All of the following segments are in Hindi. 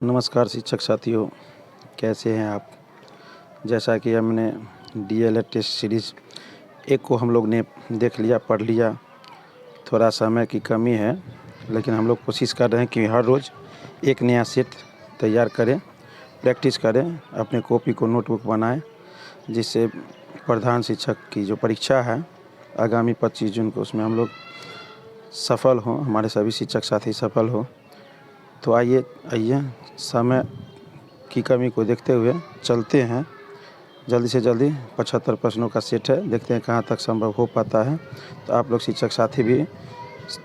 नमस्कार शिक्षक साथियों, कैसे हैं आप? जैसा कि हमने डीएलएड टेस्ट सीरीज़ 1 को हम लोग ने देख लिया, पढ़ लिया। थोड़ा समय की कमी है, लेकिन हम लोग कोशिश कर रहे हैं कि हर रोज़ एक नया सेट तैयार करें, प्रैक्टिस करें, अपने कॉपी को नोटबुक बनाएं, जिससे प्रधान शिक्षक की जो परीक्षा है आगामी 25 जून को, उसमें हम लोग सफल हों, हमारे सभी शिक्षक साथी सफल हों। तो आइए समय की कमी को देखते हुए चलते हैं। जल्दी से जल्दी 75 प्रश्नों का सेट है, देखते हैं कहाँ तक संभव हो पाता है। तो आप लोग शिक्षक साथी भी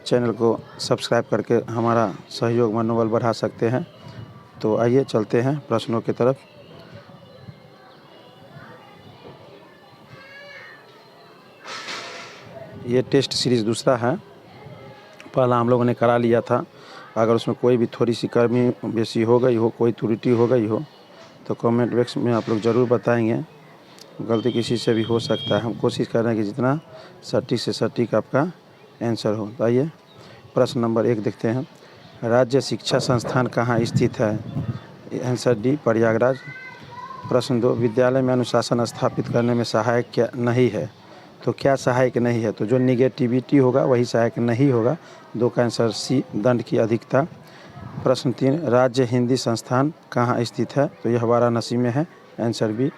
चैनल को सब्सक्राइब करके हमारा सहयोग मनोबल बढ़ा सकते हैं। तो आइए चलते हैं प्रश्नों की तरफ। ये टेस्ट सीरीज़ दूसरा है, पहला हम लोगों ने करा लिया था। अगर उसमें कोई भी थोड़ी सी कमी बेसी हो गई हो, कोई त्रुटि हो गई हो, तो कमेंट बॉक्स में आप लोग ज़रूर बताएंगे। गलती किसी से भी हो सकता है, हम कोशिश कर रहे हैं कि जितना सटीक से सटीक आपका आंसर हो। तो आइए प्रश्न नंबर 1 देखते हैं। राज्य शिक्षा संस्थान कहाँ स्थित है? Answer D, Prayagraj. प्रश्न 2, विद्यालय में अनुशासन स्थापित करने में सहायक क्या नहीं है? तो क्या सहायक नहीं है? तो जो निगेटिविटी होगा वही सहायक नहीं होगा। 2 का आंसर सी, दंड की अधिकता। प्रश्न 3, राज्य हिंदी संस्थान कहाँ स्थित है? तो यह वाराणसी में है, आंसर बी।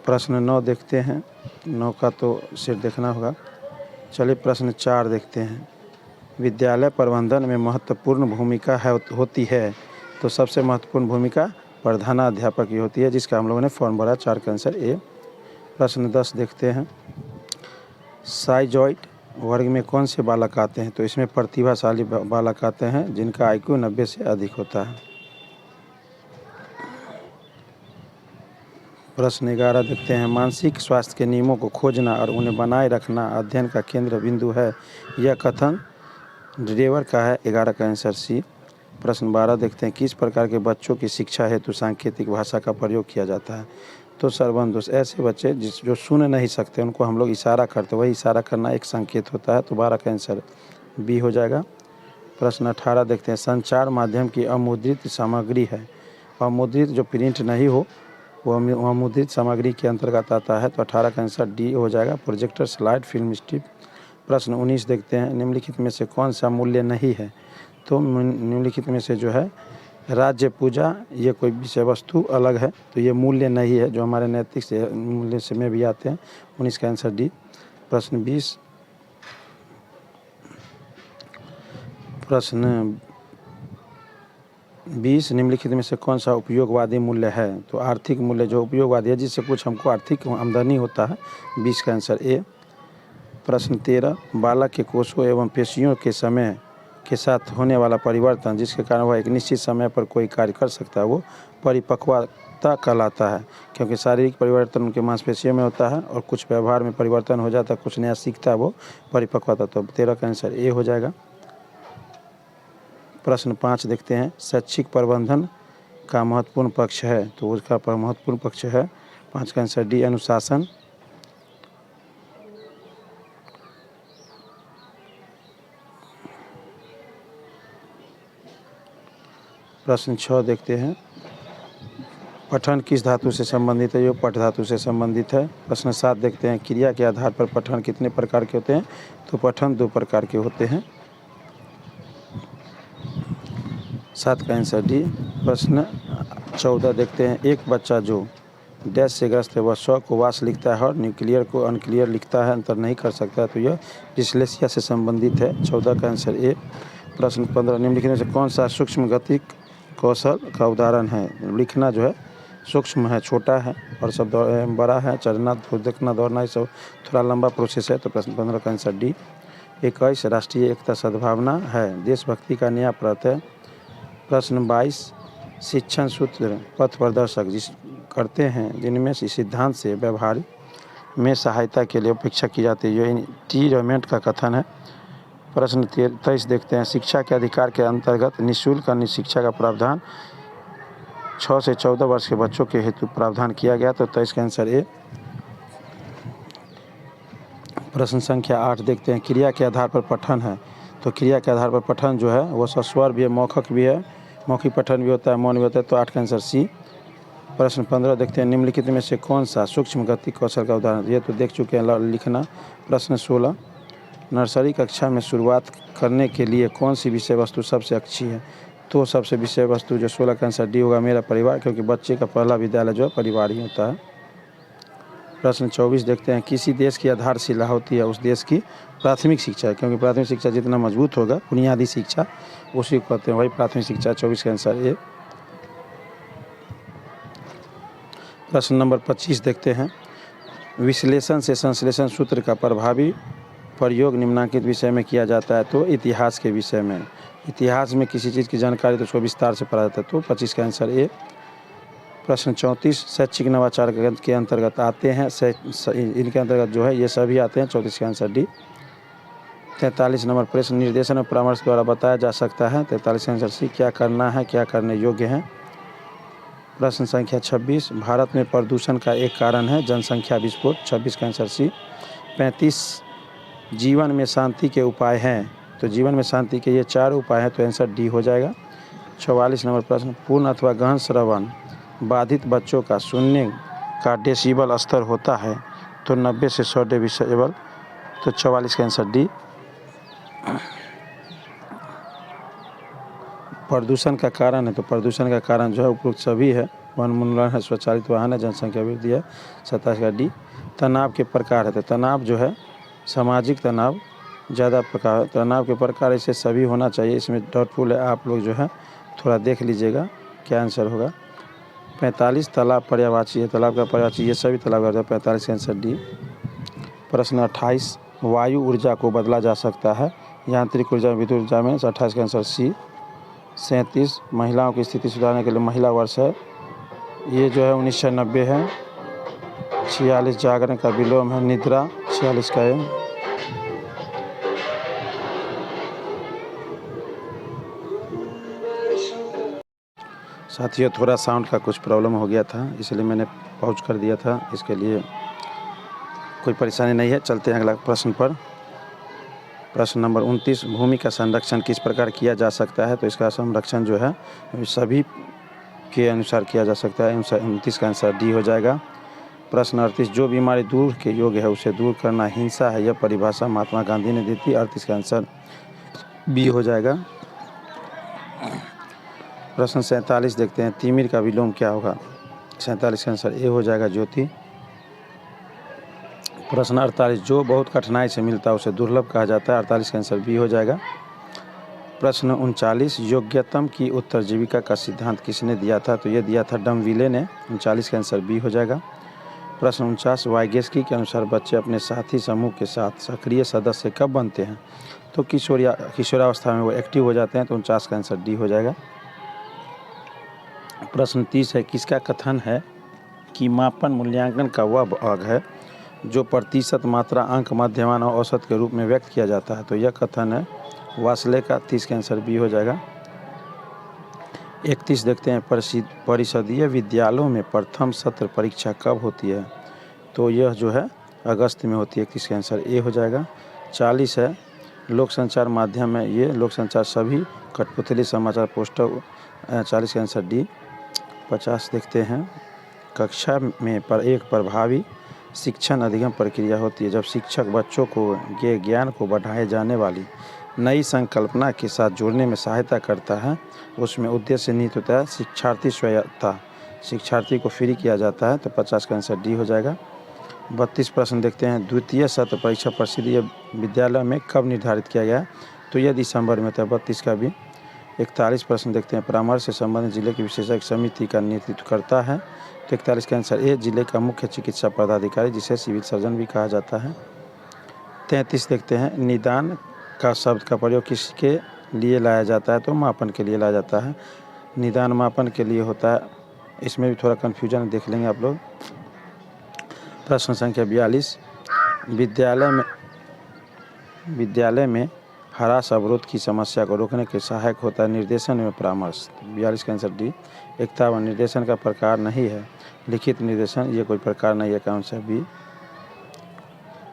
प्रश्न 9 देखते हैं, 9 का तो सेट देखना होगा। चलिए प्रश्न 4 देखते हैं। विद्यालय प्रबंधन में महत्वपूर्ण भूमिका होती है, तो सबसे महत्वपूर्ण भूमिका प्रधानाध्यापक की होती है, जिसका हम लोगों ने फॉर्म भरा। 4 का आंसर ए। प्रश्न 10 देखते हैं। साइजॉइड वर्ग में कौन से बालक आते हैं? तो इसमें प्रतिभाशाली बालक आते हैं जिनका IQ 90 से अधिक होता है। प्रश्न 11 देखते हैं। मानसिक स्वास्थ्य के नियमों को खोजना और उन्हें बनाए रखना अध्ययन का केंद्र बिंदु है, यह कथन ड्रेवर का है। 11 का आंसर सी। प्रश्न 12 देखते हैं। किस प्रकार के बच्चों की शिक्षा हेतु सांकेतिक भाषा का प्रयोग किया जाता है? तो सर्वंदोष, ऐसे बच्चे जो सुन नहीं सकते उनको हम लोग इशारा करते, वही इशारा करना एक संकेत होता है। तो 12 का आंसर बी हो जाएगा। प्रश्न 18 देखते हैं। संचार माध्यम की अमुद्रित सामग्री है। अमुद्रित जो प्रिंट नहीं हो वो अमुद्रित सामग्री के अंतर्गत आता है। तो 18 का आंसर डी हो जाएगा, प्रोजेक्टर, स्लाइड, फिल्म स्ट्रिप। प्रश्न 19 देखते हैं। निम्नलिखित में से कौन सा मूल्य नहीं है? तो निम्नलिखित में से जो है राज्य पूजा, ये कोई विषय वस्तु अलग है, तो ये मूल्य नहीं है, जो हमारे नैतिक से मूल्य से में भी आते हैं। 19 का आंसर डी। प्रश्न 20 निम्नलिखित में से कौन सा उपयोगवादी मूल्य है? तो आर्थिक मूल्य जो उपयोगवादी है, जिससे कुछ हमको आर्थिक आमदनी होता है। 20 का आंसर ए। प्रश्न 13, बालक के कोषों एवं पेशियों के समय के साथ होने वाला परिवर्तन, जिसके कारण वह एक निश्चित समय पर कोई कार्य कर सकता है, वो परिपक्वता कहलाता है। क्योंकि शारीरिक परिवर्तन उनके मांसपेशियों में होता है और कुछ व्यवहार में परिवर्तन हो जाता है, कुछ नया सीखता है, वो परिपक्वता। तो 13 का आंसर ए हो जाएगा। प्रश्न 5 देखते हैं। शैक्षिक प्रबंधन का महत्वपूर्ण पक्ष है, तो उसका महत्वपूर्ण पक्ष है 5 का आंसर डी, अनुशासन। प्रश्न 6 देखते हैं। पठन किस धातु से संबंधित है? ये पठ धातु से संबंधित है। प्रश्न 7 देखते हैं। क्रिया के आधार पर पठन कितने प्रकार के होते हैं? तो पठन 2 प्रकार के होते हैं। 7 का आंसर डी। प्रश्न 14 देखते हैं। एक बच्चा जो डैश से ग्रस्त है, वह 100 को वास लिखता है और न्यूक्लियर को अनक्लियर लिखता है, अंतर नहीं कर सकता, तो यह डिस्लेक्सिया से संबंधित है। 14 का आंसर ए। प्रश्न 15, निम्नलिखित में से कौन सा सूक्ष्म गतिक कौशल का उदाहरण है? लिखना जो है सूक्ष्म है, छोटा है, और सब बड़ा है, चलना, देखना, दौड़ना, ये सब थोड़ा लंबा प्रोसेस है। तो प्रश्न 15 का आंसर डी। 21, राष्ट्रीय एकता सद्भावना है देशभक्ति का नया प्रत्यय। प्रश्न 22, शिक्षण सूत्र पथ प्रदर्शक जिस करते हैं जिनमें से सिद्धांत से व्यवहार में सहायता के लिए अपेक्षा की जाती है, ये टी रॉयमेंट का कथन है। प्रश्न 23 देखते हैं। शिक्षा के अधिकार के अंतर्गत निःशुल्क अन्य शिक्षा का प्रावधान 6 से 14 वर्ष के बच्चों के हेतु प्रावधान किया गया। तो 23 का आंसर ए। प्रश्न संख्या 8 देखते हैं। क्रिया के आधार पर पठन है, तो क्रिया के आधार पर पठन जो है वो सस्वर भी है, मौखिक भी है, मौखिक पठन भी होता है, मौन भी होता है, तो 8 का आंसर सी। प्रश्न 15 देखते हैं, निम्नलिखित में से कौन सा सूक्ष्म गति कौशल का उदाहरण, ये तो देख चुके हैं लिखना। प्रश्न 16, नर्सरी कक्षा में शुरुआत करने के लिए कौन सी विषय वस्तु सबसे अच्छी है, तो सबसे विषय वस्तु जो 16 का आंसर डी होगा, मेरा परिवार, क्योंकि बच्चे का पहला विद्यालय जो है परिवार ही होता है। प्रश्न 24 देखते हैं, किसी देश की आधारशिला होती है उस देश की प्राथमिक शिक्षा, क्योंकि प्राथमिक शिक्षा जितना मजबूत होगा, बुनियादी शिक्षा, उसी को कहते हैं वही प्राथमिक शिक्षा। 24 का आंसर ए। प्रश्न नंबर 25 देखते हैं, विश्लेषण से संश्लेषण सूत्र का प्रभावी प्रयोग निम्नलिखित विषय में किया जाता है, तो इतिहास के विषय में। इतिहास में किसी चीज़ की जानकारी तो उसको विस्तार से पढ़ा जाता है, तो 25 का आंसर ए। प्रश्न 34, शैक्षिक नवाचार के अंतर्गत आते हैं, इनके अंतर्गत जो है ये सभी आते हैं, 34 का आंसर डी। 43 नंबर प्रश्न, निर्देशन और परामर्श द्वारा बताया जा सकता है, 43 का आंसर सी, क्या करना है, क्या करने योग्य है। प्रश्न संख्या 26, भारत में प्रदूषण का एक कारण है जनसंख्या विस्फोट, 26 का आंसर सी। 35, जीवन में शांति के उपाय हैं, तो जीवन में शांति के ये 4 उपाय हैं, तो आंसर डी हो जाएगा। 44 नंबर प्रश्न, पूर्ण अथवा गहन श्रवण बाधित बच्चों का सुनने का डेसिबल स्तर होता है, तो 90 से 100 डेसिबल, तो 44 का आंसर डी। प्रदूषण का कारण है, तो प्रदूषण का कारण जो है उपरोक्त सभी है, वनोन्मूलन है, स्वचालित वाहन है, जनसंख्या वृद्धि है, 27 का डी। तनाव के प्रकार है, तो तनाव जो है सामाजिक तनाव ज़्यादा प्रकार, तनाव के प्रकार ऐसे सभी होना चाहिए, इसमें डाउटफुल है, आप लोग जो है थोड़ा देख लीजिएगा क्या आंसर होगा। 45, तालाब पर्यायवाची है, तालाब का पर्यायवाची ये सभी तालाब का, 45 का आंसर डी। प्रश्न 28, वायु ऊर्जा को बदला जा सकता है, यांत्रिक ऊर्जा, विद्युत ऊर्जा में, 28 का आंसर सी। 37, महिलाओं की स्थिति सुधारने के लिए महिला वर्ष है, ये जो है 1990 है। 46, जागरण का विलोम है, निद्रा, 46 का है। साथियों, थोड़ा साउंड का कुछ प्रॉब्लम हो गया था, इसलिए मैंने पॉज कर दिया था, इसके लिए कोई परेशानी नहीं है। चलते हैं अगला प्रश्न पर। प्रश्न नंबर 29, भूमि का संरक्षण किस प्रकार किया जा सकता है, तो इसका संरक्षण जो है सभी के अनुसार किया जा सकता है, 29 का आंसर डी हो जाएगा। प्रश्न 38, जो बीमारी दूर के योग्य है उसे दूर करना हिंसा है, यह परिभाषा महात्मा गांधी ने दी थी, 38 का आंसर बी हो जाएगा। प्रश्न 47 देखते हैं, तिमिर का विलोम क्या होगा, 47 का आंसर ए हो जाएगा, ज्योति। प्रश्न 48, जो बहुत कठिनाई से मिलता है उसे दुर्लभ कहा जाता है, 48 का आंसर बी हो जाएगा। प्रश्न 39, योग्यतम की उत्तरजीविका का सिद्धांत किसने दिया था, तो ये दिया था डमविले ने, 39 का आंसर बी हो जाएगा। प्रश्न 49, वाइगेस्की के अनुसार बच्चे अपने साथी समूह के साथ सक्रिय सदस्य कब बनते हैं, तो किशोरावस्था में वो एक्टिव हो जाते हैं, तो 49 का आंसर डी हो जाएगा। प्रश्न 30 है, किसका कथन है कि मापन मूल्यांकन का वह भाग है जो प्रतिशत, मात्रा, अंक, मध्यमान और औसत के रूप में व्यक्त किया जाता है, तो यह कथन है वासले का, 30 का आंसर बी हो जाएगा। 31 देखते हैं, परिषदीय विद्यालयों में प्रथम सत्र परीक्षा कब होती है, तो यह जो है अगस्त में होती है, 31 का आंसर ए हो जाएगा। 40 है, लोक संचार माध्यम में, ये लोक संचार सभी कठपुतली, समाचार, पोस्टर, 40 का आंसर डी। 50 देखते हैं, कक्षा में एक प्रभावी शिक्षण अधिगम प्रक्रिया होती है जब शिक्षक बच्चों को ये ज्ञान को बढ़ाए जाने वाली नई संकल्पना के साथ जोड़ने में सहायता करता है, उसमें उद्देश्य निहित होता है शिक्षार्थी स्वायत्तता, शिक्षार्थी को फ्री किया जाता है, तो 50 का आंसर डी हो जाएगा। 32 प्रश्न देखते हैं, द्वितीय सत्र परीक्षा परिषदीय विद्यालय में कब निर्धारित किया गया, तो यह दिसंबर में होता है, 32 का भी। 41 प्रश्न देखते हैं, परामर्श से संबंधित जिले की विशेषज्ञ समिति का नेतृत्व करता है, तो 41 का आंसर ए, जिले का मुख्य चिकित्सा पदाधिकारी, जिसे सिविल सर्जन भी कहा जाता है। 33 देखते हैं, निदान का शब्द का प्रयोग किसके लिए लाया जाता है, तो मापन के लिए लाया जाता है, निदान मापन के लिए होता है, इसमें भी थोड़ा कन्फ्यूजन देख लेंगे आप लोग। प्रश्न संख्या 42, विद्यालय में ह्रास अवरोध की समस्या को रोकने के सहायक होता है निर्देशन एवं परामर्श, 42 का आंसर डी। 51, निर्देशन का प्रकार नहीं है लिखित निर्देशन, ये कोई प्रकार नहीं है, कौन सा बी।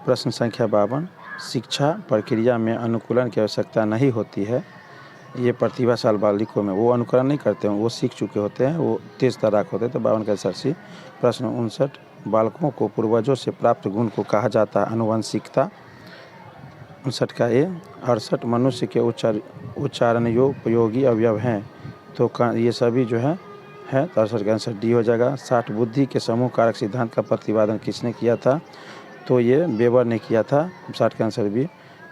प्रश्न संख्या 52, शिक्षा प्रक्रिया में अनुकूलन की आवश्यकता नहीं होती है, ये प्रतिभाशाली बालिकों में वो अनुकरण नहीं करते हैं, वो सीख चुके होते हैं, वो तेज तर्राक होते हैं। तो 52 का आंसर सी। प्रश्न 59, बालकों को पूर्वजों से प्राप्त गुण को कहा जाता है आनुवंशिकता। 59 का ए। 68, मनुष्य के उच्चारण योग्य उपयोगी अवयव हैं। तो ये सभी जो है तो 68 का आंसर डी हो जाएगा। 60, बुद्धि के समूह कारक सिद्धांत का प्रतिपादन किसने किया था? तो ये वेबर ने किया था। 60 का आंसर बी।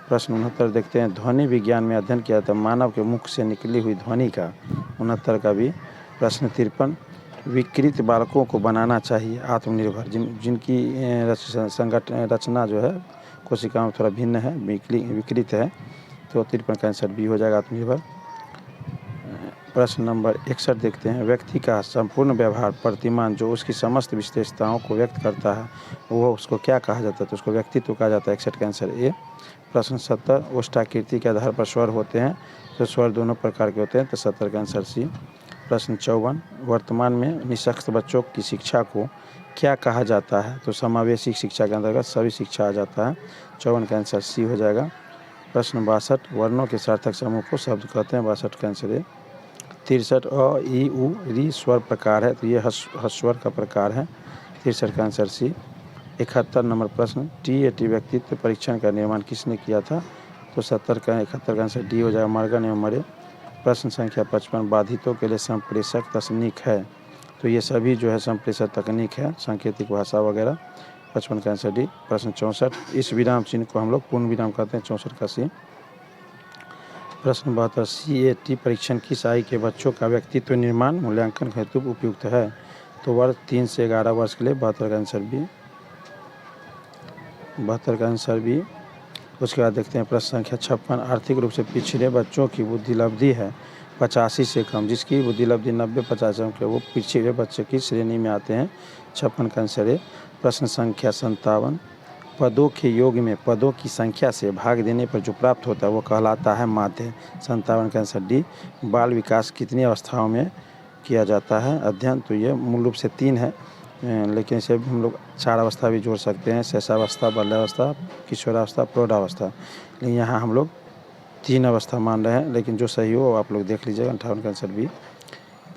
प्रश्न 69 देखते हैं, ध्वनि विज्ञान में अध्ययन किया था मानव के मुख से निकली हुई ध्वनि का। 69 का भी। प्रश्न 53, विकृत बालकों को बनाना चाहिए आत्मनिर्भर, जिनकी रचना जो है कोशिकाओं में थोड़ा भिन्न है, विकृत है। तो 53 का आंसर बी हो जाएगा, आत्मनिर्भर। प्रश्न नंबर 61 देखते हैं, व्यक्ति का संपूर्ण व्यवहार प्रतिमान जो उसकी समस्त विशेषताओं को व्यक्त करता है वो उसको क्या कहा जाता है? तो उसको व्यक्तित्व कहा जाता है। 61 का आंसर ए। प्रश्न 70, ओष्ठाकृति के आधार पर स्वर होते हैं। तो स्वर दोनों प्रकार के होते हैं। तो 70 का आंसर सी। प्रश्न 54, वर्तमान में निःशक्त बच्चों की शिक्षा को क्या कहा जाता है? तो समावेशी शिक्षा के अंतर्गत सभी शिक्षा आ जाता है। 54 का आंसर सी हो जाएगा। प्रश्न 62, वर्णों के सार्थक समूह को शब्द कहते हैं। 62 का आंसर ए। 63, अ ई उ री स्वर प्रकार है। तो ये हस्वर का प्रकार है। 63 का आंसर सी। 71 नंबर प्रश्न, टीएटी व्यक्तित्व परीक्षण का निर्माण किसने किया था? तो 71 का आंसर डी हो जाएगा, मॉर्गन एवं मरे। प्रश्न संख्या 55, बाधितों के लिए संप्रेषक तकनीक है। तो ये सभी जो है संप्रेषक तकनीक है, सांकेतिक भाषा वगैरह। 55 का आंसर डी। प्रश्न 64, इस विराम चिन्ह को हम लोग पूर्ण विराम कहते हैं। 64 का सी। प्रश्न 72, सीएटी परीक्षण किस आयु के बच्चों का व्यक्तित्व निर्माण मूल्यांकन हेतु उपयुक्त है? तो वर्ष 3 से 11 वर्ष के लिए। 72 का आंसर बी। 72 का आंसर बी। उसके बाद देखते हैं प्रश्न संख्या 56, आर्थिक रूप से पिछड़े बच्चों की बुद्धि लब्धि है 85 से कम, जिसकी बुद्धि लब्धि 90-50 अंक है, वो पिछड़े बच्चे की श्रेणी में आते हैं। 56 का आंसर है। प्रश्न संख्या 57, पदों के योग में पदों की संख्या से भाग देने पर जो प्राप्त होता है वो कहलाता है माध्य। 57 का आंसर डी। बाल विकास कितनी अवस्थाओं में किया जाता है अध्ययन? तो ये मूल रूप से 3 है, लेकिन इसे हम लोग 4 अवस्था भी जोड़ सकते हैं, शैशवावस्था, बाल्यावस्था, किशोरावस्था, प्रौढ़ावस्था। लेकिन यहाँ हम लोग 3 अवस्था मान रहे हैं, लेकिन जो सही हो आप लोग देख लीजिएगा। 58 का आंसर बी।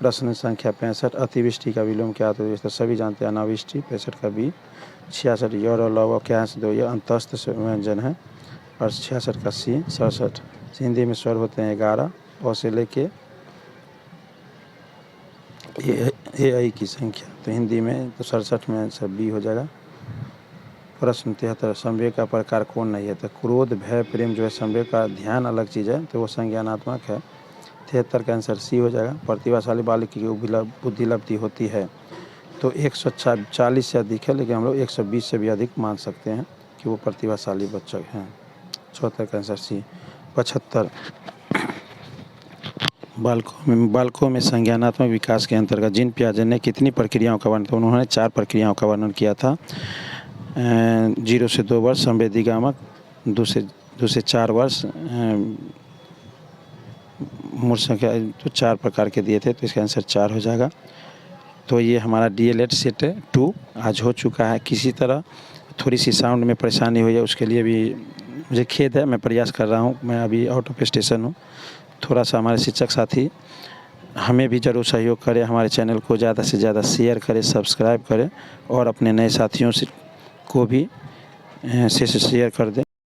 प्रश्न संख्या 65, अतिवृष्टि का विलोम क्या होता है? तो सभी जानते हैं अनावृष्टि। 65 का बी। 66, य और लव क्या है? तो ये अंतस्थ व्यंजन है। और 66 का सी। 67, हिंदी में स्वर होते हैं 11 और से लेके ए आई की संख्या। तो हिंदी में तो 67 में आंसर बी हो जाएगा। प्रश्न 73, संवेग का प्रकार कौन नहीं है? तो क्रोध, भय, प्रेम जो है संवेग का ध्यान अलग चीज़ है, तो वो संज्ञानात्मक है। 73 का आंसर सी हो जाएगा। प्रतिभाशाली बालक की बुद्धि लब्धि होती है तो 140 से अधिक है, लेकिन हम लोग 120 से भी अधिक मान सकते हैं कि वो प्रतिभाशाली बच्चे हैं। 74 का आंसर सी। 75, बालकों में संज्ञानात्मक विकास के अंतर्गत जीन पियाजे ने कितनी प्रक्रियाओं का वर्णन? तो उन्होंने 4 प्रक्रियाओं का वर्णन किया था। 0 से 2 वर्ष संवेदीगामक, 2 से 4 वर्ष मूल संख्या, तो 4 प्रकार के दिए थे, तो इसका आंसर 4 हो जाएगा। तो ये हमारा DLED सेट 2 आज हो चुका है। किसी तरह थोड़ी सी साउंड में परेशानी हुई है, उसके लिए भी मुझे खेद है। मैं प्रयास कर रहा हूँ, मैं अभी आउट ऑफ स्टेशन हूँ। थोड़ा सा हमारे शिक्षक साथी हमें भी ज़रूर सहयोग करें, हमारे चैनल को ज़्यादा से ज़्यादा शेयर करें, सब्सक्राइब करें और अपने नए साथियों से को भी शेयर कर दें।